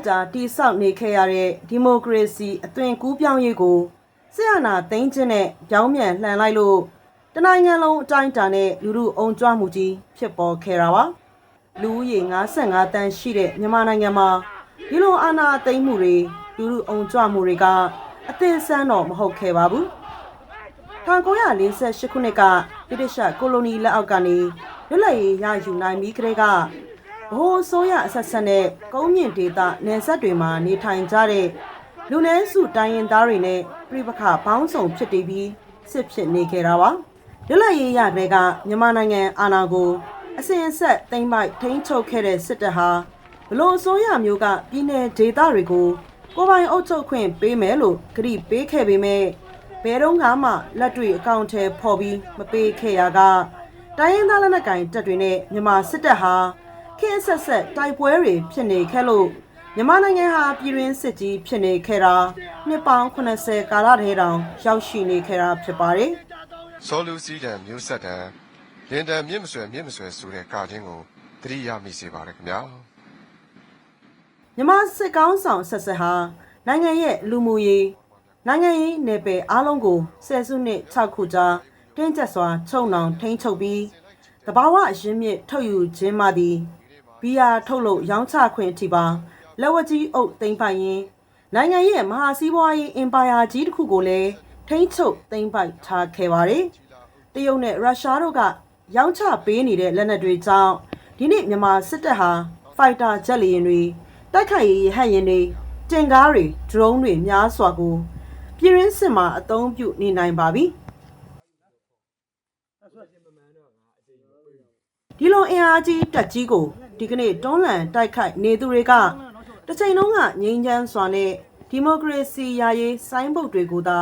ကြာတိဆောက်နေခဲ့ရတဲ့ဒီမိုကရေစီအသွင်ကူးပြောင်းရေးကိုဆရာနာသိန်းချင်းနဲ့ပြောင်းပြန်လှန်လိုက်လို့တနိုင်ငံလုံးအတိုင်းအတာနဲ့လူလူအုံကြွမှုကြီးဖြစ်ပေါ်ခဲ့တာပါလူဦးရေ55တန်းရှိတဲ့မြန်မာနိုင်ငံမှာဒီလိုအာဏာသိမ်းမှုတွေလူလူအုံကြွမှုတွေကအသင့်ဆန်းတော့မဟုတ်ခဲ့ပါဘူး1948ခုနှစ်ကဗြိတိရှကိုလိုနီလက်အောက်ကနေလွတ်လပ်ရေးရယူနိုင်ပြီးကတည်းကဘိုးအစိုးရအဆက်ဆက်နဲ့ကုန်းမြင့်ဒေသနယ်စပ်တွေမှာနေထိုင်ကြတဲ့လူနည်းစုတိုင်းရင်းသားတွေနဲ့ပြည်ပခပေါင်းစုံဖြစ်တည်ပြီးစစ်ဖြစ်နေခဲ့တာပါလွတ်လပ်ရေးရတဲ့ကမြန်မာနိုင်ငံအာဏာကိုအစဉ်အဆက်သိမ်းပိုက်ထိန်းချုပ်ခဲ့တဲ့စစ်တပ်ဟာဘလို့အစိုးရမျိုးကပြည်내ဒေသတွေကိုကိုယ်ပိုင်အုပ်ချုပ်ခွင့်ပေးမယ်လို့ကတိပေးခဲ့ပေမဲ့ဘယ်တော့မှလက်တွေ့အကောင့်ထဲပေါ်ပြီးမပေးခဲ့ရကတိုင်းရင်းသားလက်နက်ကိုင်တပ်တွေနဲ့မြန်မာစစ်တပ်ဟာခင်းဆက်ဆက်တိုက်ပွဲတွေဖြစ်နေခဲ့လို့မြန်မာနိုင်ငံဟာပြည်တွင်းစစ်ကြီးဖြစ်နေခဲ့တာနှစ်ပေါင်း80ကာလထဲတောင်ရောက်ရှိနေခဲ့တာဖြစ်ပါတယ်။စောလူစီးတံမျိုးဆက်တံလင်တံမြင့်မဆွဲဆိုတဲ့ကာချင်းကိုသတိရမိစေပါရခင်ဗျာ။မြန်မာစစ်ကောင်းဆောင်ဆက်ဆက်ဟာနိုင်ငံရဲ့လူမှုရေးနိုင်ငံရေးနယ်ပယ်အားလုံးကိုဆယ်စုနှစ်6ခုကြာတင်းကျပ်စွာချုံနှောင်ထိန်းချုပ်ပြီးတဘာဝအရင်းမြစ်ထုတ်ယူခြင်းမှသည်ဘီယာထုတ်လို့ရောင်းချခွင့်အထိပါလက်ဝတ်ကြီးအုပ်သိမ်းပိုက်ရင်နိုင်ငံရဲ့မဟာစီးပွားရေးအင်ပါယာကြီးတစ်ခုကိုလည်းထိန်းချုပ်သိမ်းပိုက်ထားခဲ့ပါတယ်။တရုတ်နဲ့ရုရှားတို့ကရောင်းချပေးနေတဲ့လက်နက်တွေကြောင့်ဒီနေ့မြန်မာစစ်တပ်ဟာဖိုက်တာဂျက်လေယာဉ်တွေတိုက်ခိုက်ရေးဟန်ရင်တွေတင်ကားတွေဒရုန်းတွေများစွာကိုပြည်ရင်းစစ်မှာအသုံးပြုနေနိုင်ပါပြီဒီလိုအင်အားကြီးတက်ကြီးကိုဒီကနေ့တွန်းလှန်တိုက်ခိုက်နေသူတွေကတစ်ချိန်လုံးကငြိမ်းချမ်းစွာနဲ့ဒီမိုကရေစီရာရေးဆိုင်းဘုတ်တွေကိုသာ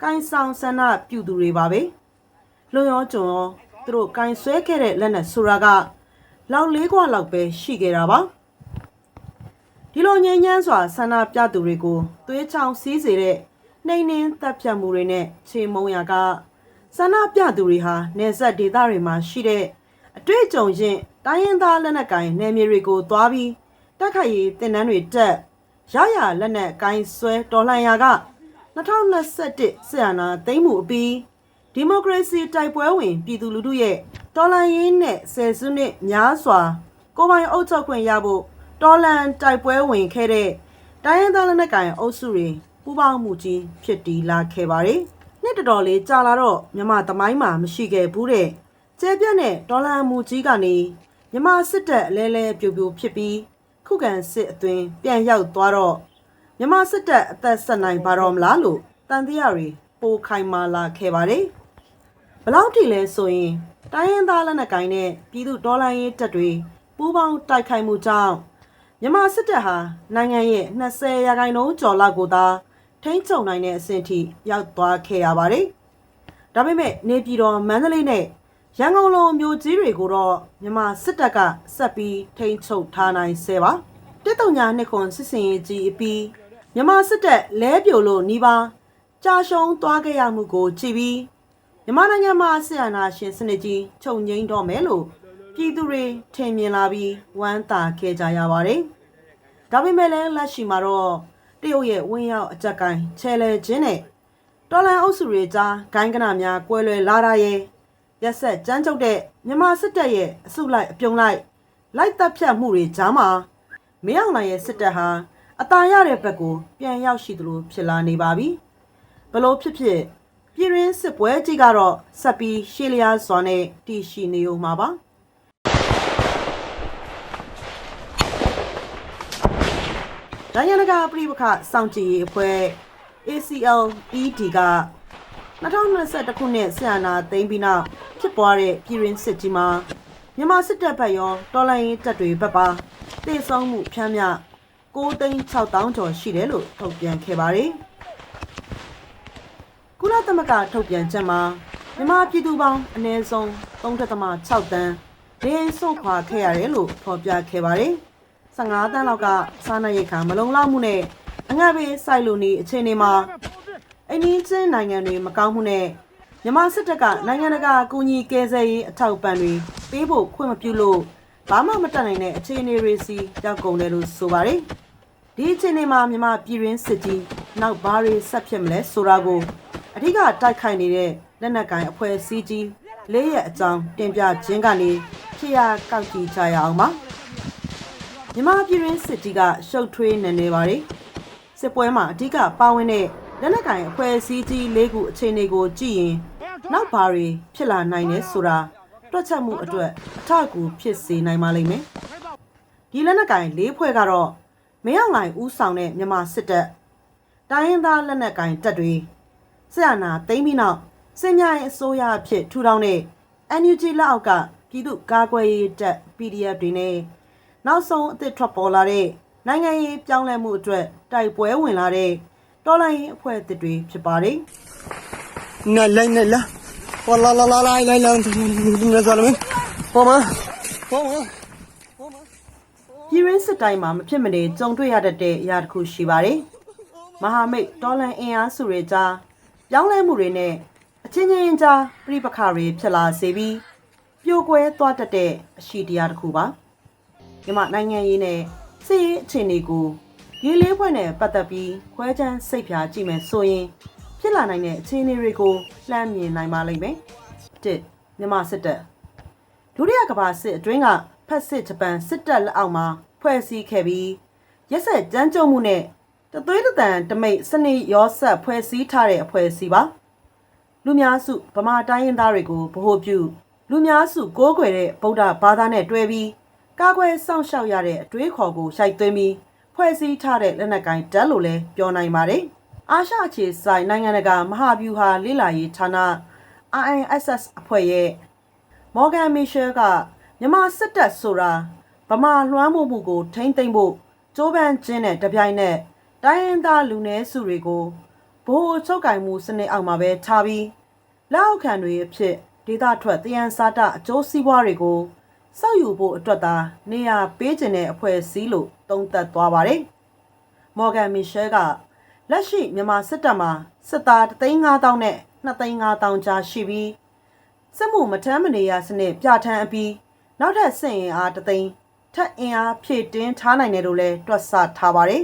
ကိုင်ဆောင်ဆန္ဒပြုသူတွေပါပဲလွန်ရောကြုံရောသူတို့ကိုင်ဆွဲခဲ့တဲ့လက်နက်ဆိုတာကလောက်လေးกว่าလောက်ပဲရှိခဲ့တာပါဒီလိုငြိမ်းချမ်းစွာဆန္ဒပြသူတွေကိုသွေးချောင်းစီးစေတဲ့နှိမ်နှင်းတပ်ဖြတ်မှုတွေနဲ့ချေမုံရာကဆန္ဒပြသူတွေဟာနယ်စပ်ဒေသတွေမှာရှိတဲ့အတွေ့အကြုံချင်းတိုင်းရင်းသားလက်နက်ကိုင်နယ်မြေတွေကိုသွားပြီးတိုက်ခိုက်ရေးတင်နန်းတွေတက်ရရလက်နက်ကိုင်ဆွဲတော်လှန်ရာက2021ဆီယနာသိမ်းမှုအပြီးဒီမိုကရေစီတိုက်ပွဲဝင်ပြည်သူလူထုရဲ့တော်လှန်ရေးနဲ့ဆယ်စုနှစ်များစွာကိုယ်ပိုင်အုပ်ချုပ်ခွင့်ရဖို့တော်လှန်တိုက်ပွဲဝင်ခဲ့တဲ့တိုင်းရင်းသားလက်နက်ကိုင်အုပ်စုတွေပူးပေါင်းမှုကြီးဖြစ်တည်လာခဲ့ပါတယ်။နှစ်တော်လေးကြာလာတော့မြန်မာသမိုင်းမှာမရှိခဲ့ဘူးတဲ့ကျဲပြတ်တဲ့ဒေါ်လာမှုကြီးကနေမြန်မာစစ်တပ်အလဲလဲပြိုပြိုဖြစ်ပြီးခုခံစစ်အသွင်ပြန်ရောက်သွားတော့မြန်မာစစ်တပ်အသက်ဆက်နိုင်ပါတော့မလားလို့တန်တရားတွေပိုခိုင်မာလာခဲ့ပါတယ်။ဘလောက်ထိလဲဆိုရင်တိုင်းရင်းသားလက်နက်ကိုင်နဲ့ပြည်သူဒေါ်လာရေးတပ်တွေပူးပေါင်းတိုက်ခိုက်မှုကြောင့်မြန်မာစစ်တပ်ဟာနိုင်ငံရဲ့20%ကျော်လောက်ကိုသာထိန်းချုပ်နိုင်တဲ့အဆင့်ထိရောက်သွားခဲ့ရပါတယ်။ဒါပေမဲ့နေပြည်တော်မန္တလေးနဲ့ရန်ကုန်လိုမြို့ကြီးတွေကိုတော့မြန်မာစစ်တပ်ကဆက်ပြီးထိန်းချုပ်ထားနိုင်ဆဲပါ။တစ်တုံညာနှစ်ခွန်စစ်စင်ရေးကြီးအပြီးမြန်မာစစ်တပ်လဲပြိုလို့နှီးပါကြာရှုံးသွားခဲ့ရမှုကိုကြည့်ပြီးမြန်မာနိုင်ငံမှာဆီယနာရှင်စနစ်ကြီးချုပ်ငိမ့်တော့မယ်လို့ပြည်သူတွေထင်မြင်လာပြီးဝမ်းသာခဲ့ကြရပါတယ်။ဒါပေမဲ့လည်းလက်ရှိမှာတော့တရုတ်ရဲ့ဝင်းရောက်အကြက်ကိုင်းချဲလဲခြင်းနဲ့တော်လန်အုပ်စုတွေကြားဂိုင်းကနများကွဲလွဲလာတာရဲ့ရက်ဆက်ကြမ်းကြုတ်တဲ့မြန်မာစစ်တပ်ရဲ့အစုလိုက်အပြုံလိုက်တပ်ဖြတ်မှုတွေကြားမှာမင်းအောင်လှိုင်ရဲ့စစ်တပ်ဟာအသာရတဲ့ဘက်ကိုပြန်ရောက်ရှိသလိုဖြစ်လာနေပါပြီ။ဘလို့ဖြစ်ဖြစ်ပြည်ရင်းစစ်ပွဲကြီးကတော့ဆက်ပြီးရှေ့လျားစွာနဲ့တည်ရှိနေဦးမှာပါ။နိုင်ငံတကာပြည်ပခစောင့်ကြည့်ရေးအဖွဲ့ ACLED က2021ခုနှစ်ဆီယနာသိမ်းပြီးနောက်ဖြစ်ပွားတဲ့ပြည်ရင်းစစ်ကြီးမှာမြန်မာစစ်တပ်ဘက်ရောတော်လှန်ရေးတပ်တွေဘက်ပါတေဆုံးမှုဖြန်းမြ9,600,000 ကျော်ရှိတယ်လို့ထုတ်ပြန်ခဲ့ပါတယ်။ကုလသမဂ္ဂထုတ်ပြန်ချက်မှာမြန်မာပြည်သူပေါင်းအနည်းဆုံး3.6 တန်းဒင်းစွန့်ခွာခဲ့ရတယ်လို့ဖော်ပြခဲ့ပါတယ်။15 တန်းလောက်ကစားနပ်ရိက္ခာမလုံလောက်မှုနဲ့အငတ်ဘေးစိုက်လို့နေအခြေအနေမှာအိန္ဒိယနိုင်ငံတွေမကောင်းမှုနဲ့မြန်မာစစ်တပ်ကနိုင်ငံတကာအကူအညီကယ်ဆယ်ရေးအထောက်အပံ့တွေပေးဖို့ခွင့်မပြုလို့ဘာမှမတတ်နိုင်တဲ့အခြေအနေတွေစီရောက်ကုန်တယ်လို့ဆိုပါတယ် ဒီအချိန်မှာမြန်မာပြည်ရင်းစစ်ကြီးနောက်ဘာတွေဆက်ဖြစ်မလဲဆိုတာကိုအဓိကတိုက်ခိုက်နေတဲ့လက်နက်ကိုင်အဖွဲ့အစည်းကြီး၄ရက်အကြောင်းတင်ပြခြင်းကနေဖြစ်ရကောက်ကြည့်ကြရအောင်ပါမြန်မာပြည်ရင်းစစ်ကြီးကရှုပ်ထွေးနေနေပါတယ်စစ်ပွဲမှာအဓိကပါဝင်တဲ့လက်နက်ကိုင်အဖွဲ့အစည်းကြီး၄ခုအခြေအနေကိုကြည့်ရင်နောက်ဘာတွေဖြစ်လာနိုင်လဲဆိုတာတွက်ချက်မှုအတွက်အထောက်အကူဖြစ်စေနိုင်ပါလိမ့်မယ်ဒီလက်နက်ကိုင်၄ဖွဲ့ကတော့မင်းအောင်လှိုင်ဦးဆောင်တဲ့မြန်မာစစ်တပ်တိုင်းရင်းသားလက်နက်ကိုင်တပ်တွေစစ်အာဏာသိမ်းပြီးနောက်စစ်မြိုင်အစိုးရအဖြစ်ထူထောင်တဲ့ NUG လက်အောက်ကပြည်သူ့ကာကွယ်ရေးတပ် PDF တွေနဲ့နောက်ဆုံးအသစ်ထွက်ပေါ်လာတဲ့နိုင်ငံရေးပြောင်းလဲမှုအတွက်တိုက်ပွဲဝင်လာတဲ့တော်လှန်ရေးအဖွဲ့အသစ်တွေဖြစ်ပါတယ်။ နိုင်လာဝလာလာလာလာလာလာနေစားလို့ပေါ်မှာပြည်ရင်းစစ်တိုင်းမှာမဖြစ်မနေကြုံတွေ့ရတဲ့အရာတစ်ခုရှိပါတယ်။မဟာမိတ်တော်လှန်အင်အားစုတွေကြားပြောင်းလဲမှုတွေနဲ့အချင်းချင်းကြားပြိပခါတွေဖြစ်လာစေပြီးပြိုကွဲသွားတတ်တဲ့အရှိတရားတစ်ခုပါ။မြန်မာနိုင်ငံရေးနဲ့စစ်ရေးအခြေအနေကိုရေးလေးဖွဲ့နဲ့ပတ်သက်ပြီးခွဲခြမ်းစိတ်ဖြာကြည့်မယ်ဆိုရင်ဖြစ်လာနိုင်တဲ့အခြေအနေတွေကိုလှမ်းမြင်နိုင်ပါလိမ့်မယ်။တစ်မြန်မာစစ်တပ်ဒုတိယကမ္ဘာစစ်အတွင်းကဖက်စစ်ဂျပန်စစ်တပ်လက်အောက်မှာဖွဲ့စည်းခဲ့ပြီးရက်ဆက်ကြမ်းကြုတ်မှုနဲ့တသွေးတန်တမိတ်စနစ်ရောဆက်ဖွဲ့စည်းထားတဲ့အဖွဲ့အစည်းပါလူများစုဗမာတိုင်းရင်းသားတွေကိုဗဟိုပြုလူများစုကိုးကွယ်တဲ့ဗုဒ္ဓဘာသာနဲ့တွဲပြီးကာကွယ်စောင့်ရှောက်ရတဲ့အတွေးခေါ်ကိုရိုက်သွင်းပြီးဖွဲ့စည်းထားတဲ့လက်နက်ကိုင်တပ်လို့လည်းပြောနိုင်ပါတယ်အာရှအခြေစိုက်နိုင်ငံတကာမဟာဗျူဟာလေ့လာရေးဌာန IISS အဖွဲ့ရဲ့မော်ဂန်မီရှယ်ကမြန်မာစစ်တပ်ဆိုတာဗမာလွှမ်းမိုးမှုကိုထိမ့်သိမ့်ဖို့ကြိုးပမ်းခြင်းနဲ့တပြိုင်နက်တိုင်းရင်းသားလူနည်းစုတွေကိုဘိုးချုပ်ကင်မှုစနစ်အောက်မှာပဲထားပြီးလက်အောက်ခံတွေအဖြစ်ဒေသထွက်တယံစာတအကျိုးစီးပွားတွေကိုစောက်ယူဖို့အတွက်သာနေရာပေးခြင်းတဲ့အဖွဲ့အစည်းလို့သုံးသပ်သွားပါတယ်။မော်ဂန်မီရှယ်ကလက်ရှိမြန်မာစစ်တပ်မှာစစ်သား3,500နဲ့2,500ကြားရှိပြီးစစ်မှုမထမ်းမနေရစနစ်ပြဋ္ဌာန်းအပြီးနောက်ထပ်စစ်ရင်အား3သိန်းထပ်အင်အားဖြည့်တင်းထားနိုင်တယ်လို့လည်းတွက်ဆထားပါတယ်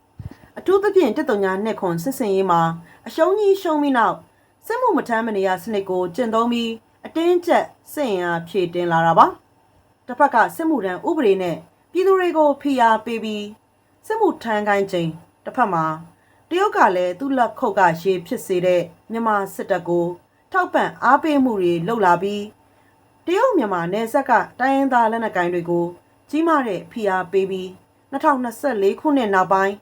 ။အထူးသဖြင့်132ခွန်စစ်စင်ရေးမှာအရှုံးကြီးရှုံးပြီးနောက်စစ်မှုမထမ်းမနေရစနစ်ကိုကျင့်သုံးပြီးအတင်းကျပ်စစ်ရင်အားဖြည့်တင်းလာတာပါ။တစ်ဖက်ကစစ်မှုထမ်းဥပဒေနဲ့ပြည်သူတွေကိုဖိအားပေးပြီးစစ်မှုထမ်းခိုင်းခြင်းတစ်ဖက်မှာတရုတ်ကလည်းသူ့လက်ခုပ်ကရေဖြစ်စေတဲ့မြန်မာစစ်တပ်ကိုထောက်ပံ့အားပေးမှုတွေလုပ်လာပြီးတရုတ်မြန်မာနယ်စပ်ကတိုင်းရင်းသားလက်နက်ကိုင်တွေကိုကြီးမားတဲ့ဖိအားပေးပြီး2024ခုနှစ်နောက်ပိုင်း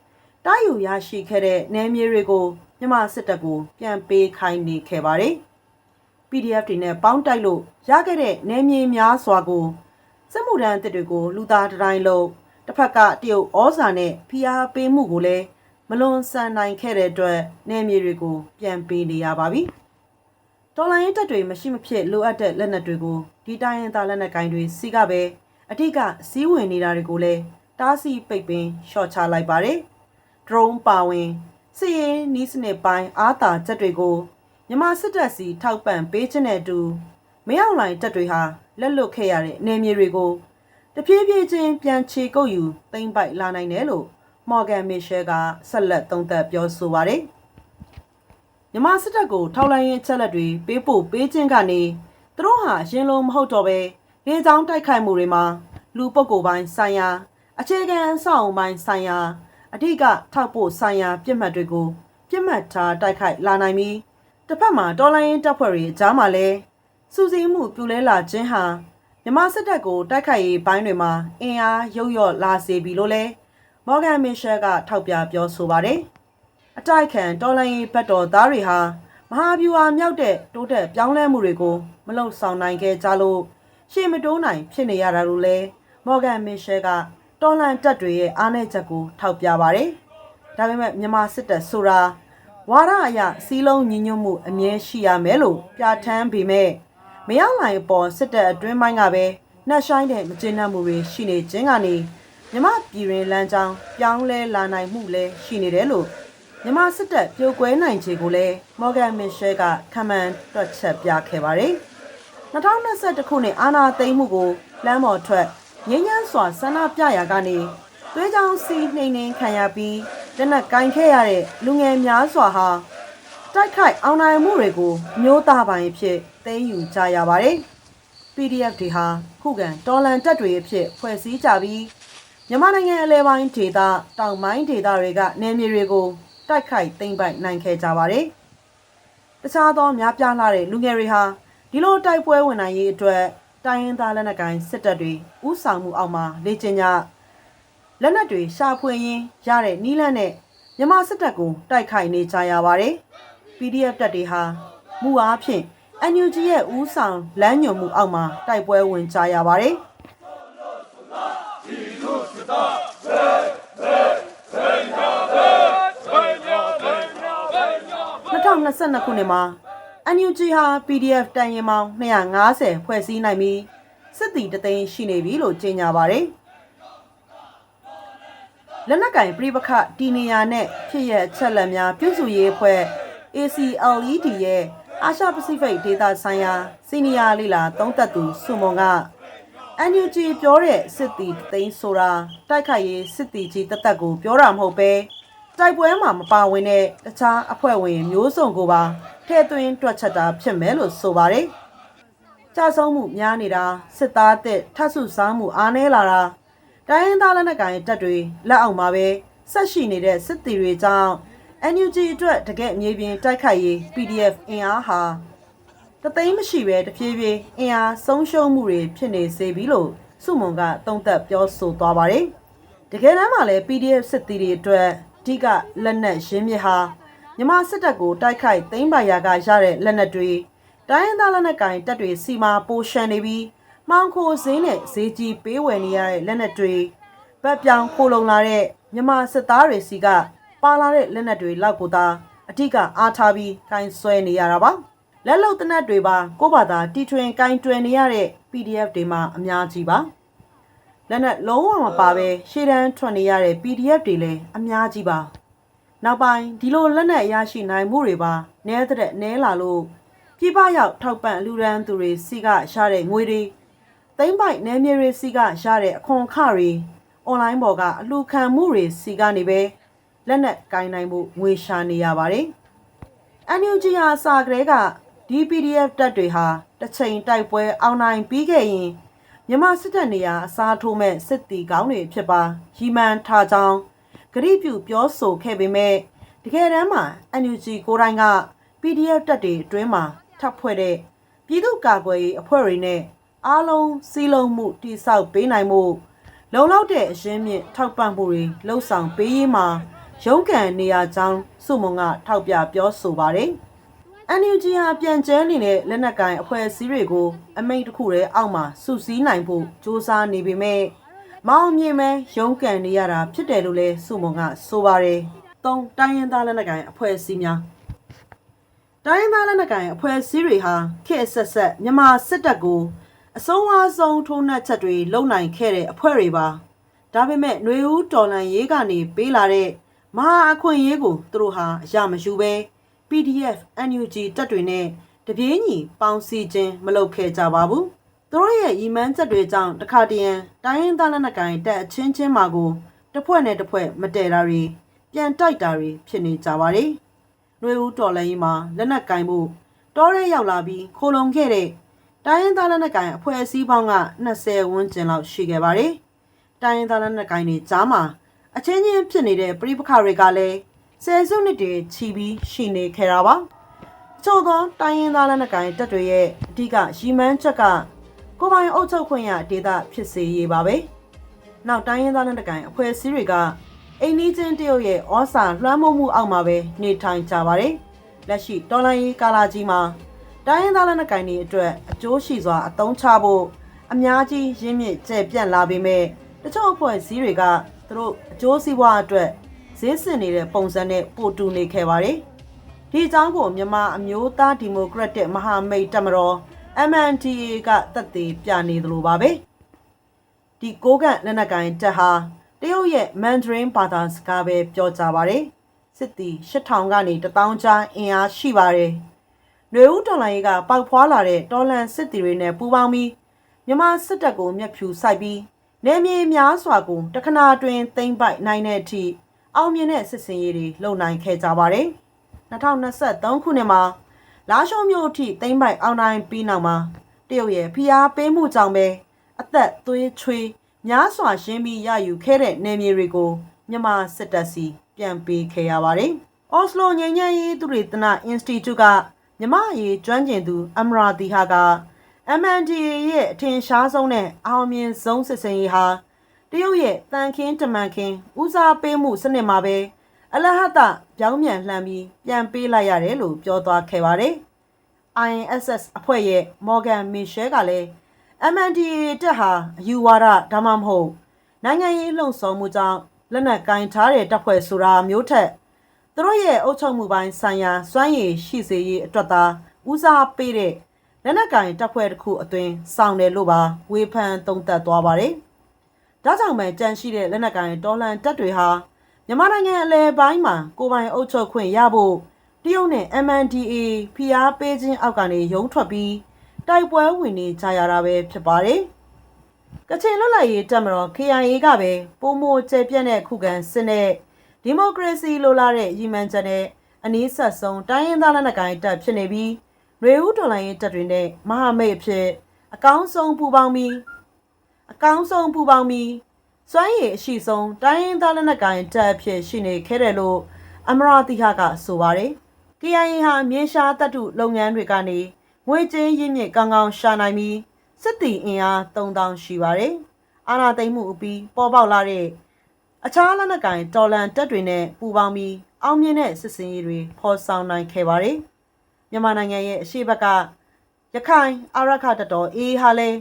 တာယူရရှိခဲ့တဲ့နယ်မြေတွေကိုမြန်မာစစ်တပ်ကိုပြန်ပေးခိုင်းနေခဲ့ပါတယ်။ PDF တွေနဲ့ပေါင်းတိုက်လို့ရခဲ့တဲ့နယ်မြေများစွာကိုစစ်မှုထမ်းအသစ်တွေကိုလူသားတိုင်းလုံးတစ်ဖက်ကတရုတ်ဩဇာနဲ့ဖိအားပေးမှုကိုလည်းမလွန်ဆန်နိုင်ခဲ့တဲ့အတွက်နယ်မြေတွေကိုပြန်ပေးနေရပါပြီ။တော်လိုင်းတပ်တွေမရှိမဖြစ်လိုအပ်တဲ့လက်နက်တွေကိုဒီတိုင်းရင်းသားလက်နက်ကိုင်တွေစီကပဲအထက်ကစီးဝင်နေတာတွေကိုလည်းတားဆီးပိတ်ပင်ရှော့ချလိုက်ပါတယ်။ drone ပါဝင်စစ်ရေးနီးစနစ်ပိုင်းအားသာချက်တွေကိုမြန်မာစစ်တပ်စီထောက်ပံ့ပေးခြင်းနဲ့အတူမင်းအောင်လှိုင်တပ်တွေဟာလက်လွတ်ခဲ့ရတဲ့နယ်မြေတွေကိုတဖြည်းဖြည်းချင်းပြန်ချေကုပ်ယူသိမ်းပိုက်လာနိုင်တယ်လို့မော်ဂန်မီရှယ်ကဆက်လက်သုံးသပ်ပြောဆိုပါတယ်။မြန်မာစစ်တပ်ကိုထောက်လှမ်းရေးချက်လက်တွေပေးပို့ပေးခြင်းကနေသူတို့ဟာရင်လုံးမဟုတ်တော့ပဲလေကြောင်းတိုက်ခိုက်မှုတွေမှာလူပုဂ္ဂိုလ်ပိုင်းဆိုင်ရာအခြေခံအဆောက်အုံပိုင်းဆိုင်ရာအဓိကထောက်ပို့ဆိုင်ရာပြစ်မှတ်တွေကိုပြစ်မှတ်ထားတိုက်ခိုက်လာနိုင်ပြီးတစ်ဖက်မှာတော်လိုင်းတပ်ဖွဲ့တွေအကြားမှာလည်းစူးစီးမှုပြူလဲလာခြင်းဟာမြန်မာစစ်တပ်ကိုတိုက်ခိုက်ရေးဘိုင်းတွေမှာအင်အားရုပ်ရော့လာစေပြီလို့လည်းမော်ဂန်မီရှယ်ကထောက်ပြပြောဆိုပါတယ်။အတိုက်ခံတော်လိုင်းရေးဘက်တော်သားတွေဟာမဟာဗျူဟာမြောက်တဲ့တိုးတက်ပြောင်းလဲမှုတွေကိုမလုံဆောင်နိုင်ခဲ့ကြလို့ရှေ့မတိုးနိုင်ဖြစ်နေရတာလို့လည်းမော်ဂန်မီရှယ်ကတော်လှန်တပ်တွေရဲ့အားနည်းချက်ကိုထောက်ပြပါတယ်။ဒါပေမဲ့မြန်မာစစ်တပ်ဆိုတာဝါဒအရစီးလုံးညီညွတ်မှုအမြဲရှိရမယ်လို့ပြဋ္ဌာန်းပေမဲ့မရောက်နိုင်ပေါ်စစ်တပ်အတွင်းပိုင်းကပဲနှက်ဆိုင်တဲ့မကျေနပ်မှုတွေရှိနေခြင်းကနေမြမပြည်ရင်လမ်းကြောင်းပြောင်းလဲလာနိုင်မှုလည်းရှိနေတယ်လို့မြမစစ်တပ်ပြိုကွဲနိုင်ခြေကိုလည်းမော်ဂန်မီရှယ်ကခန့်မှန်းတွက်ချက်ပြခဲ့ပါတယ်။2021ခုနှစ်အာဏာသိမ်းမှုကိုလမ်းပေါ်ထွက်ငြိမ်းချမ်းစွာဆန္ဒပြရာကနေတ သွေးကြောင်စီနှိမ်နှင်းခံရပြီးလက်နက်ကင်ခဲ့ရတဲ့လူငယ်များစွာဟာတိုက်ခိုက်အောင်နိုင်မှုတွေကိုမျိုးသားပိုင်းအဖြစ်သိမ်းယူကြရပါတယ်။ PDF တွေဟာခုခံတော်လှန်တပ်တွေအဖြစ်ဖွဲ့စည်းကြပြီးမြန်မာနိုင်ငံအလဲပိုင်းဒေသတောင်ပိုင်းဒေသတွေကနယ်မြေတွေကိုတိုက်ခိုက်သိမ်းပိုက်နိုင်ခဲ့ကြပါတယ်။တခြားသောများပြားလာတဲ့လူငယ်တွေဟာဒီလိုတိုက်ပွဲဝင်နိုင်ရေးအတွက်တိုင်းရင်းသားလက်နက်ကိုင်စစ်တပ်တွေဥဆောင်မှုအောက်မှာလေ့ကျင့်ကြလက်နက်တွေရှာဖွေရင်းရတဲ့နီးလန်းနဲ့မြန်မာစစ်တပ်ကိုတိုက်ခိုက်နေကြရပါတယ်။ PDF တပ်တွေဟာမူအားဖြင့် NUG ရဲ့ဦးဆောင်လမ်းညွှန်မှုအောက်မှာတိုက်ပွဲဝင်ကြရပါတယ်။2022ခုနှစ်မှာ NUG ဟာ PDF တန်ရင်ပေါင်း250ဖွဲ့စည်းနိုင်ပြီးစစ်တီတသိန်းရှိနေပြီလို့ကြေညာပါတယ်။လက်နက်ကင်ပြည်ပခတီနေယာနဲ့ဖြစ်ရအချက်လက်များပြုစုရေးအဖွဲ့ ACLED ရဲ့အာရှပစိဖိတ်ဒေသဆိုင်ရာစီနီယာလေလာသုံးသက်သူစုမွန်က NUG ပြောတဲ့စစ်တီတသိန်းဆိုတာတိုက်ခိုက်ရေးစစ်တီကြီးတသက်ကိုပြောတာမဟုတ်ပဲတိုက်ပွဲမှာမပါဝင်တဲ့တခြားအဖွဲ့ဝင်မျိုးစုံကိုပါထည့်သွင်းတွက်ချက်တာဖြစ်မယ်လို့ဆိုပါတယ်။ကြာဆုံးမှုများနေတာစစ်သားအသစ်ထပ်ဆုစားမှုအားနည်းလာတာတိုင်းရင်းသားလက်နက်ကိုင်တပ်တွေလက်အောက်မှာပဲဆက်ရှိနေတဲ့စစ်တီတွေကြောင့် NUG အတွက်တကယ့်မြေပြင်တိုက်ခိုက်ရေး PDF အင်အားဟာတသိန်းမရှိပဲတဖြည်းဖြည်းအင်အားဆုံးရှုံးမှုတွေဖြစ်နေစေပြီလို့စုမွန်ကသုံးသပ်ပြောဆိုသွားပါတယ်။တကယ်တမ်းမှာလည်း PDF စစ်တီတွေအတွက်အဓိကလက်နက်ရင်းမြစ်ဟာမြန်မာစစ်တပ်ကိုတိုက်ခိုက်သိမ်းပိုက်ရာကရတဲ့လက်နက်တွေတိုင်းရင်းသားလက်နက်ကိုင်တပ်တွေစီမှာပိုရှန်နေပြီးမှောင်ခိုဈေးနဲ့ဈေးကြီးပေးဝယ်နေရတဲ့လက်နက်တွေဗတ်ပြောင်းခိုလုံလာတဲ့မြန်မာစစ်သားတွေစီကပါလာတဲ့လက်နက်တွေလောက်ကိုသာအထက်ကအားထားပြီးကိုင်ဆွဲနေရတာပါလက်လုံတနက်တွေပါကိုယ့်ဘာသာတီထွင်ကိုင်တွယ်နေရတဲ့ PDF တွေမှာအများကြီးပါလက်နက်လုံးဝမပါပဲရှေ့တန်းထွက်နေရတဲ့ PDF တွေလည်းအများကြီးပါနောက်ပိုင်းဒီလိုလက်နက်ရရှိနိုင်မှုတွေပါနဲတဲ့နဲလာလို့ပြည်ပရောက်ထောက်ပံ့လူရန်သူတွေစီကရတဲ့ငွေတွေသိမ့်ပိုက်နယ်မြေတွေစီကရတဲ့အခွန်အခတွေအွန်လိုင်းပေါ်ကအလှူခံမှုတွေစီကနေပဲလက်နက်ကင်နိုင်မှုငွေရှာနေရပါတယ်။ NUG ဟာစာကလေးကဒီ PDF တပ်တွေဟာတစ်ချိန်တိုက်ပွဲအောင်နိုင်ပြီးခဲ့ရင်မြန်မာစစ်တပ်နေရာအစားထိုးမဲ့စစ်တီကောင်းတွေဖြစ်ပါရီမန်ထားကြောင်းဂရိပြုပြောဆိုခဲ့ပေမဲ့တကယ်တမ်းမှာ NUG ကိုယ်တိုင်က PDF တပ်တွေအတွင်းမှာထပ်ဖွဲ့တဲ့ပြည်သူ့ကာကွယ်ရေးအဖွဲ့တွေနဲ့အားလုံးစီးလုံးမှုတိဆောက်ပေးနိုင်မှုလုံလောက်တဲ့အရင်းမြစ်ထောက်ပံ့မှုတွေလှုပ်ဆောင်ပေးရေးမှာရုန်းကန်နေရကြောင်းစုမုံကထောက်ပြပြောဆိုပါတယ်။ NUG ဟာပြန်ကျဲနေတဲ့လက်နက်ကိုင်အဖွဲ့အစည်းတွေကိုအမိန့်တစ်ခုတည်းအောက်မှာစုစည်းနိုင်ဖို့စ조사နေပေမဲ့မောင်မြင်မဲရုန်းကန်နေရတာဖြစ်တယ်လို့လဲစုမုံကဆိုပါတယ်။၃တိုင်းရင်းသားလက်နက်ကိုင်အဖွဲ့အစည်းများတိုင်းရင်းသားလက်နက်ကိုင်အဖွဲ့အစည်းတွေဟာခေတ်ဆက်ဆက်မြန်မာစစ်တပ်ကိုအဆုံးအဆုံးထိုးနှက်ချက်တွေလုံနိုင်ခဲ့တဲ့အဖွဲ့တွေပါဒါပေမဲ့ຫນွေဦးတော်လှန်ရေးကနေပေးလာတဲ့မဟာအခွင့်အရေးကိုသူတို့ဟာအရမယူပဲ PDF NUG တပ်တွေနဲ့တပြေးညီပေါင်းစည်းခြင်းမလုပ်ခဲ့ကြပါဘူးသူတို့ရဲ့ရီမန်းချက်တွေကြောင့်တခါတရံတိုင်းရင်းသားလက်နက်ကိုင်တပ်အချင်းချင်းမှာကိုတစ်ဖွဲ့နဲ့တစ်ဖွဲ့မတည့်တာတွေပြန်တိုက်တာတွေဖြစ်နေကြပါတယ်ຫນွေဦးတော်လှန်ရေးမှာလက်နက်ကင်မှုတောရဲရောက်လာပြီးခိုလုံခဲ့တဲ့တိုင်းရင်းသားလက်နက်ကိုင်အဖွဲ့အစည်းပေါင်းက20ဝန်းကျင်လောက်ရှိခဲ့ပါတယ်။တိုင်းရင်းသားလက်နက်ကိုင်တွေကြားမှာအချင်းချင်းဖြစ်နေတဲ့ပြိပခါတွေကလည်းဆယ်စုနှစ်တွေချီပြီးရှိနေခဲ့တာပါ။ချို့သောတိုင်းရင်းသားလက်နက်ကိုင်တပ်တွေရဲ့အဓိကရီမန်းချက်ကကိုပိုင်အုပ်ချုပ်ခွင့်ရဒေသဖြစ်စေရေးပါပဲ။နောက်တိုင်းရင်းသားလက်နက်ကိုင်အဖွဲ့အစည်းတွေကအိမ်နီးချင်းတရုတ်ရဲ့ဩစာလွှမ်းမိုးမှုအောက်မှာပဲနေထိုင်ကြပါတယ်။လက်ရှိတော်လှန်ရေးကာလကြီးမှာတိုင်းရင်းသားလက်နက်ကိုင်တွေအတွက်အကျိုးရှိစွာအသုံးချဖို့အများကြီးရင်းမြစ်ကျယ်ပြန့်လာပေမဲ့တချို့အဖွဲ့အစည်းတွေကသူတို့အကျိုးစီးပွားအတွက်ဈေးဆင်နေတဲ့ပုံစံနဲ့ပို့တူနေခဲ့ပါတယ်။ဒီအကြောင်းကိုမြန်မာအမျိုးသားဒီမိုကရက်တစ်မဟာမိတ်တပ်မတော် MNDAA ကသက်သေပြနေသလိုပါပဲ။ဒီကိုကန့်လက်နက်ကိုင်တပ်ဟာတရုတ်ရဲ့မန်ဒရင်းဘာသာစကားပဲပြောကြပါတယ်။စစ်တီ8000ကနေ1000ကြားအင်အားရှိပါတယ်။ຫນွေဦးတော်လှန်ရေးကပေါက်ဖွာလာတဲ့တော်လှန်စစ်တီတွေနဲ့ပူးပေါင်းပြီးမြန်မာစစ်တပ်ကိုမျက်ဖြူစိုက်ပြီး နေမြေများစွာကိုတခဏတွင်သိမ့်ပိုက်နိုင်တဲ့အထိအောင်မြင်တဲ့စစ်စင်ရေးတွေလုပ်နိုင်ခဲ့ကြပါတယ်2023ခုနှစ်မှာလာရှုံမြို့အထိသိမ့်ပိုက်အောင်နိုင်ပြီးနောက်မှာတရုတ်ရဲ့ဖိအားပေးမှုကြောင့်ပဲအသက်သွေးချွေးများစွာရှင်းပြီးရယူခဲ့တဲ့နေမြေတွေကိုမြန်မာစစ်တပ်စီပြန်ပေးခဲ့ရပါတယ်အော်စလိုငြိမ်းချမ်းရေးသုတေသနအင်စတီကျုကမြန်မာရေးကျွမ်းကျင်သူအမရာတီဟာက MNDAA ရဲ့အထင်ရှားဆုံးနဲ့အောင်မြင်ဆုံးစစ်စင်ရေးဟာတရုတ်ရဲ့တန်ခင်းတမန်ခင်းဦးစားပေးမှုစနစ်မှာပဲအလဟတပြောင်းပြန်လှန်ပြီးပြန်ပေးလိုက်ရတယ်လို့ပြောသွားခဲ့ပါတယ်။ INSS အဖွဲ့ရဲ့ Morgan Mitchell ကလည်း MNDAA တက်ဟာအယူဝါဒဒါမှမဟုတ်နိုင်ငံရေးလှုံ့ဆော်မှုကြောင့်လက်နက်ကင်ထားတဲ့တပ်ဖွဲ့ဆိုတာမျိုးထက်သူတို့ရဲ့အုပ်ချုပ်မှုပိုင်းဆိုင်ရာစွမ်းရည်ရှိစေရေးအတွက်သာဦးစားပေးတဲ့လက်နက်ကင်တပ်ဖွဲ့တစ်ခုအသွင်ဆောင်တယ်လို့ပါဝေဖန်သုံးသပ်သွားပါတယ်။ဒါကြောင့်ပဲကြန့်ရှိတဲ့လက်နက်ကင်တော်လှန်တပ်တွေဟာမြန်မာနိုင်ငံအလဲပိုင်းမှာကိုယ်ပိုင်အုပ်ချုပ်ခွင့်ရဖို့တရုတ်နဲ့ MNDAA ဖိအားပေးခြင်းအောက်ကနေရုန်းထွက်ပြီးတိုက်ပွဲဝင်နေကြရတာပဲဖြစ်ပါတယ်။ကချင်လွတ်လပ်ရေးတပ်မတော် KIA ကပဲပုံမကျပြန့်တဲ့ခုခံစစ်နဲ့ဒီမိုကရေစီလိုလားတဲ့ရည်မှန်းချက်နဲ့အနည်းဆက်ဆုံးတိုင်းရင်းသားလက်နက်ကိုင်တပ်ဖြစ်နေပြီးနွေဦးတော်လှန်ရေးတပ်တွေနဲ့မဟာမိတ်အဖြစ်အကောင်းဆုံးပူးပေါင်းပြီးစွမ်းရည်အရှိဆုံးတိုင်းရင်းသားလက်နက်ကိုင်တပ်အဖြစ်ရှိနေခဲ့တယ်လို့အမရာတိဟကဆိုပါတယ်။ KIA ဟာမြေရှားတပ်ထုလုပ်ငန်းတွေကနေငွေကြေးရင်းမြစ်ကောင်းကောင်းရှာနိုင်ပြီးစစ်တီအင်အား3000ရှိပါတယ်။အာဏာသိမ်းမှုအပြီးပေါ်ပေါက်လာတဲ့အခြားလက်နက်ကိုင်တော်လှန်တပ်တွေနဲ့ပူးပေါင်းပြီးအောင်မြင်တဲ့စစ်စင်ရေးတွေဖော်ဆောင်နိုင်ခဲ့ပါတယ်။မြန်မာနိုင်ငံရဲ့အရှေ့ဘက်ကရခိုင်အာရခတပ်တော် AA ဟာလည်း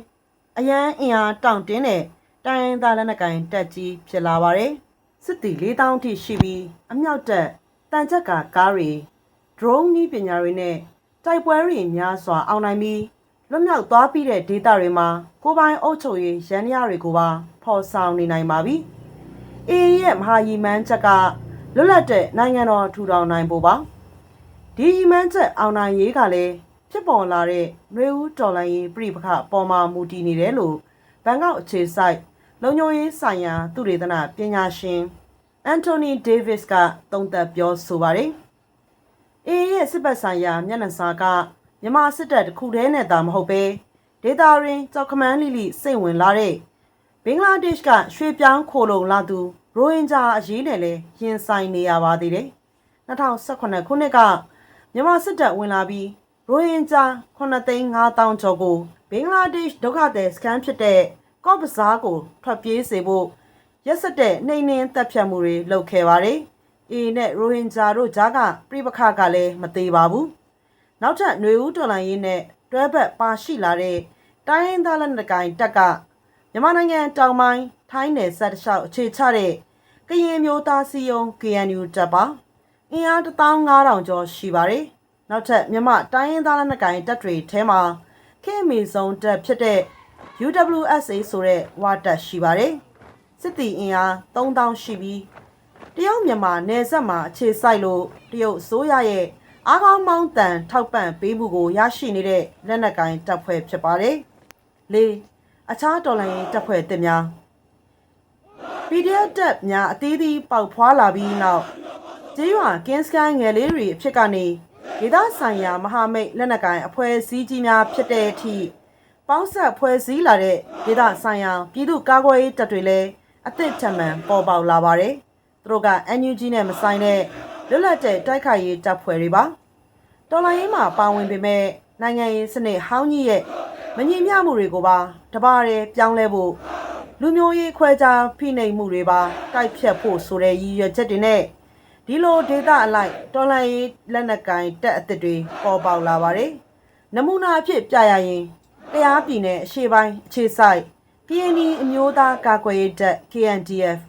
အရန်အင်အားတောင့်တင်းတဲ့တိုင်းရင်းသားလက်နက်ကိုင်တပ်ကြီးဖြစ်လာပါတယ်။စစ်တီ4000ထိရှိပြီးအမြောက်တပ်တန်ချက်ကားတွေ drone နည်းပညာတွေနဲ့တိုက်ပွဲတွေများစွာအောင်နိုင်ပြီးလွတ်မြောက်သွားပြီးတဲ့ဒေသတွေမှာကိုယ်ပိုင်အုပ်ချုပ်ရေးရန်ရာတွေကိုပါဖော်ဆောင်နေနိုင်ပါပြီ။ AA ရဲ့မဟာယီမန်းချက်ကလွတ်လပ်တဲ့နိုင်ငံတော်ထူထောင်နိုင်ဖို့ပါ။ဒီယီမန်းချက်အောင်နိုင်ရေးကလည်းဖြစ်ပေါ်လာတဲ့နွေဦးတော်လှန်ရေးပြည်ပခပေါ်မှာမူတည်နေတယ်လို့ဘန်ကောက်အခြေစိုက်လုံခြုံရေးဆိုင်ရာသုတေသနပညာရှင်အန်တိုနီဒေးဗစ်ကသုံးသပ်ပြောဆိုပါတယ်။ AA ရဲ့စစ်ပတ်ဆိုင်ရာမျက်နှာစာကမြန်မာစစ်တပ်တစ်ခုတည်းနဲ့သာမဟုတ်ပဲဒေသရင်းကြောက်ခမန်းလိလိစိတ်ဝင်လာတဲ့ဘင်္ဂလားဒေ့ရှ်ကရွှေပြောင်းခိုလုံလာသူရိုဟင်ဂျာအရေးနဲ့လည်းရင်ဆိုင်နေရပါသေးတယ်။2018ခုနှစ်ကမြန်မာစစ်တပ်ဝင်လာပြီးရိုဟင်ဂျာ9,500,000ကျော်ကိုဘင်္ဂလားဒေ့ရှ်ဒုက္ခသည်စခန်းဖြစ်တဲ့ကော့ဘဇားကိုထွက်ပြေးစေဖို့ရက်စက်တဲ့နှိမ်နင်းတပ်ဖြတ်မှုတွေလုပ်ခဲ့ပါတယ်။ AA နဲ့ရိုဟင်ဂျာတို့ကြားကပြိပခကလည်းမသေးပါဘူး။နောက်ထပ်ຫນွေဦးတော်လှန်ရေးနဲ့တွဲဘက်ပါရှိလာတဲ့တိုင်းရင်းသားလက်နက်ကိုင်တပ်ကမြန်မာနိုင်ငံတောင်ပိုင်းထိုင်းနယ်စပ်တစ်လျှောက်အခြေချတဲ့ကရင်မျိုးသားစီယုံ KNU တပ်ပါအင်အား15000ကျော်ရှိပါတယ်။နောက်ထပ်မြန်မာတိုင်းရင်းသားလက်နက်ကိုင်တပ်တွေထဲမှာခေတ်မီဆုံးတပ်ဖြစ်တဲ့ UWSA ဆိုတဲ့ဝါတပ်ရှိပါတယ်။စစ်တီအင်အား3000ရှိပြီးတရုတ်မြန်မာနယ်စပ်မှာအခြေစိုက်လို့တရုတ်ဆိုးရရဲ့အားကောင်းမောင်းတန်ထောက်ပံ့ပေးမှုကိုရရှိနေတဲ့လက်နက်ကိုင်တပ်ဖွဲ့ဖြစ်ပါတယ်။၄အခြားတော်လှန်ရေးတပ်ဖွဲ့တစ်များ PDF တပ်များအသီးသီးပေါက်ဖွာလာပြီးနောက်ကျေးရွာကင်းစကန်ငယ်လေးတွေအဖြစ်ကနေဒေသဆိုင်ရာမဟာမိတ်လက်နက်ကိုင်အဖွဲ့အစည်းကြီးများဖြစ်တဲ့အထိပေါင်းဆက်ဖွဲ့စည်းလာတဲ့ဒေသဆိုင်ရာပြည်သူ့ကာကွယ်ရေးတပ်တွေလည်းအသစ်ထပ်မံပေါ်ပေါက်လာပါတယ်။သူတို့က NUG နဲ့မဆိုင်တဲ့လွတ်လပ်တဲ့တိုက်ခိုက်ရေးတပ်ဖွဲ့တွေပါ။တော်လှန်ရေးမှာပါဝင်ပေမဲ့နိုင်ငံရေးစနစ်ဟောင်းကြီးရဲ့မညီမျှမှုတွေကိုပါတပါးတည်းပြောင်းလဲဖို့လူမျိုးရေးခွဲခြားဖိနှိပ်မှုတွေပါတိုက်ဖြတ်ဖို့ဆိုတဲ့ရည်ရွယ်ချက်တွေနဲ့ဒီလိုဒေသအလိုက်တော်လှန်ရေးလက်နက်ကိုင်တပ်အသစ်တွေပေါ်ပေါက်လာပါတယ်။နမူနာအဖြစ်ပြရရင်တရားပြည်နယ်အရှေ့ပိုင်းအခြေစိုက် KND အမျိုးသားကာကွယ်ရေးတပ် KNDF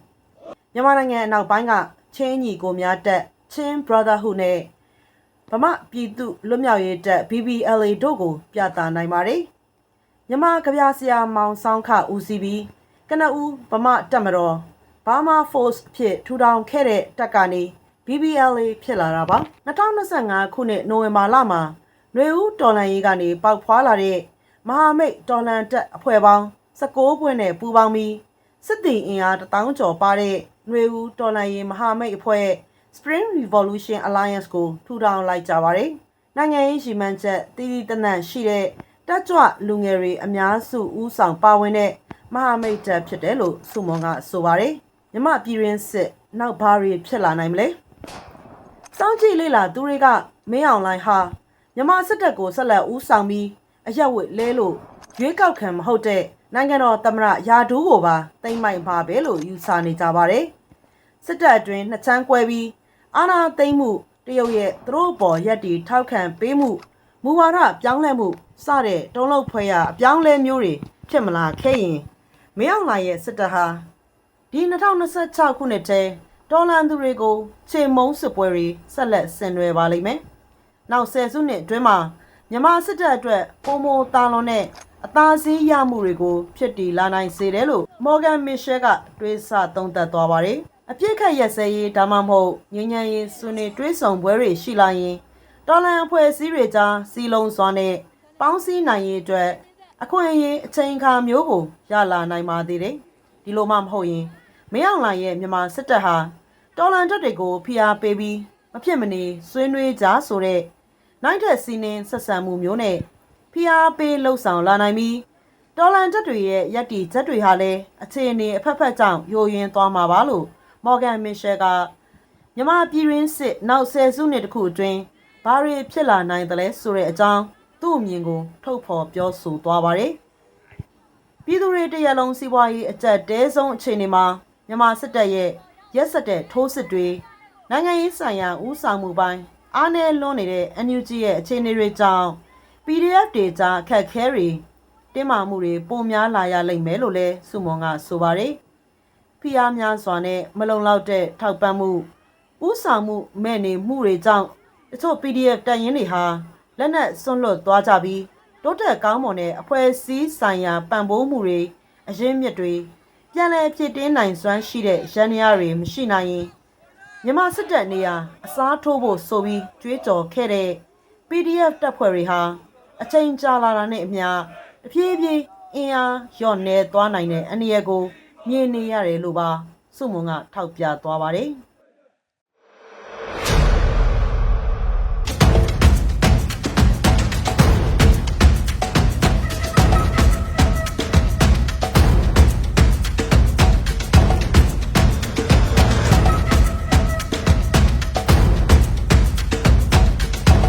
မြန်မာနိုင်ငံအနောက်ပိုင်းကချင်းညီကိုများတပ် Chin Brotherhood နဲ့ဗမာပြည်သူလွတ်မြောက်ရေးတပ် BBLA တို့ကိုပြသနိုင်ပါတယ်။မြန်မာကဗျာဆရာမောင်ဆောင်ခဦးစီးပြီးကနဦးဗမာတပ်မတော် Burma Force ဖြစ်ထူထောင်ခဲ့တဲ့တပ်ကနေ BBLA ဖြစ်လာတာပါ2025ခုနှစ်နိုဝင်ဘာလမှာနွေဦးတော်လှန်ရေးကနေပေါက်ဖွာလာတဲ့မဟာမိတ်တော်လှန်တပ်အဖွဲ့ပေါင်း19ဖွဲ့နဲ့ပူးပေါင်းပြီး စစ်သည်အင်အား1000ကျော်ပါတဲ့ຫນွေဦးတော်လှန်ရေးမဟာမိတ်အဖွဲ့ Spring Revolution Alliance ကိုထူထောင်လိုက်ကြပါတယ်။နိုင်ငံရေးရည်မှန်းချက်တည်တည်တံ့တန့်ရှိတဲ့တက်ကြွလူငယ်တွေအများစုဦးဆောင်ပါဝင်တဲ့မဟာမိတ်တပ်ဖြစ်တယ်လို့စုမွန်ကဆိုပါတယ်။မြမပြည်ရင်းစစ်နောက်ဘာတွေဖြစ်လာနိုင်မလဲ။စောင့်ကြည့်လေ့လာသူတွေကမင်းအောင်လှိုင်ဟာမြမစစ်တပ်ကိုဆက်လက်ဦးဆောင်ပြီးအရက်ဝတ်လဲလို့ရွေးကောက်ခံမဟုတ်တဲ့နိုင်ငံတော်သမ္မတယာဒူးကိုပါတိမ့်မိုက်ပါပဲလို့ယူဆနေကြပါတယ်။စစ်တပ်အတွင်းနှစ်ချမ်းကွဲပြီးအာဏာသိမ်းမှုတရုတ်ရဲ့သူတို့ပေါ်ရက်တီထောက်ခံပေးမှုမူဝါဒပြောင်းလဲမှုစတဲ့တုံးလုံးဖွဲ့ရအပြောင်းလဲမျိုးတွေဖြစ်မလာခဲ့ရင်မင်းအောင်လှိုင်ရဲ့စစ်တပ်ဟာဒီ2026ခုနှစ်ထဲဒေါ်လာသူတွေကိုခြေမုံစစ်ပွဲတွေဆက်လက်ဆင်နွှဲပါလိမ့်မယ်။နောက်10စုနှစ်အတွင်းမှာမြန်မာစစ်တပ်အတွက်ပုံမတာလွန်တဲ့အသာစီးရမှုတွေကိုဖြစ်တည်လာနိုင်စေတယ်လို့မော်ဂန်မစ်ရှယ်ကတွေးဆသုံးသပ်သွားပါတယ်။အပြစ်ခတ်ရက်စဲရေးဒါမှမဟုတ်ငြိမ်းချမ်းရေးဆွေးနွေးတွေးဆောင်ပွဲတွေရှိလာရင်တော်လှန်အဖွဲ့အစည်းတွေကြားစီလုံးစွာနဲ့ပေါင်းစည်းနိုင်ရေးအတွက်အခွင့်အရေးအချိန်အခါမျိုးကိုရလာနိုင်ပါသေးတယ်။ဒီလိုမှမဟုတ်ရင်မင်းအောင်လှိုင်ရဲ့မြန်မာစစ်တပ်ဟာတော်လှန်တပ်တွေကိုဖိအားပေးပြီးမဖြစ်မနေဆွေးနွေးကြဆိုတဲ့နိုင်တဲ့စီးနှင်းဆက်ဆံမှုမျိုးနဲ့ဖိအားပေးလှုပ်ဆောင်လာနိုင်ပြီးတော်လှန်တပ်တွေရဲ့ယက်တီချက်တွေဟာလည်းအခြေအနေအဖက်ဖက်ကြောင့်ယိုယွင်းသွားမှာပါလို့မော်ဂန်မစ်ရှယ်ကမြန်မာပြည်ရင်းစစ်နောက်10စုနှစ်တခုအတွင်းဘာတွေဖြစ်လာနိုင်သလဲဆိုတဲ့အကြောင်းသူ့အမြင်ကိုထုတ်ဖော်ပြောဆိုသွားပါတယ်။ပြည်သူတွေတရက်လုံးစီးပွားရေးအကျပ်တဲဆုံးအခြေအနေမှာမြန်မာစစ်တပ်ရဲ့ရက်စက်တဲ့ထိုးစစ်တွေနိုင်ငံရေးဆိုင်ရာဦးဆောင်မှုပိုင်းအားနည်းလွန်းနေတဲ့ NUG ရဲ့အခြေအနေတွေကြောင့် PDF တွေကြားအခက်အခဲတွေတင်းမာမှုတွေပိုများလာရလိမ့်မယ်လို့လည်းစုမွန်ကဆိုပါတယ်။ဖိအားများစွာနဲ့မလုံလောက်တဲ့ထောက်ပံ့မှုဦးဆောင်မှုမဲ့နေမှုတွေကြောင့်တချို့ PDF တပ်ရင်းတွေဟာလက်နက်စွန့်လွတ်သွားကြပြီးတိုးတက်ကောင်းမွန်တဲ့အဖွဲ့အစည်းဆိုင်ရာပံ့ပိုးမှုတွေအရင်းမြစ်တွေပြန်လည်ဖြစ်တင်းနိုင်စွမ်းရှိတဲ့ရန်ရာတွေမရှိနိုင်ရင်မြန်မာစစ်တပ်နေရာအစားထိုးဖို့ဆိုပြီးကြွေးကြော်ခဲ့တဲ့ PDF တပ်ဖွဲ့တွေဟာအချိန်ကြာလာတာနဲ့အမျှတဖြည်းဖြည်းအင်အားလျော့နေသွားနိုင်တဲ့အနေအကိုမြင်နေရတယ်လို့ပါစုမုံကထောက်ပြသွားပါတယ်။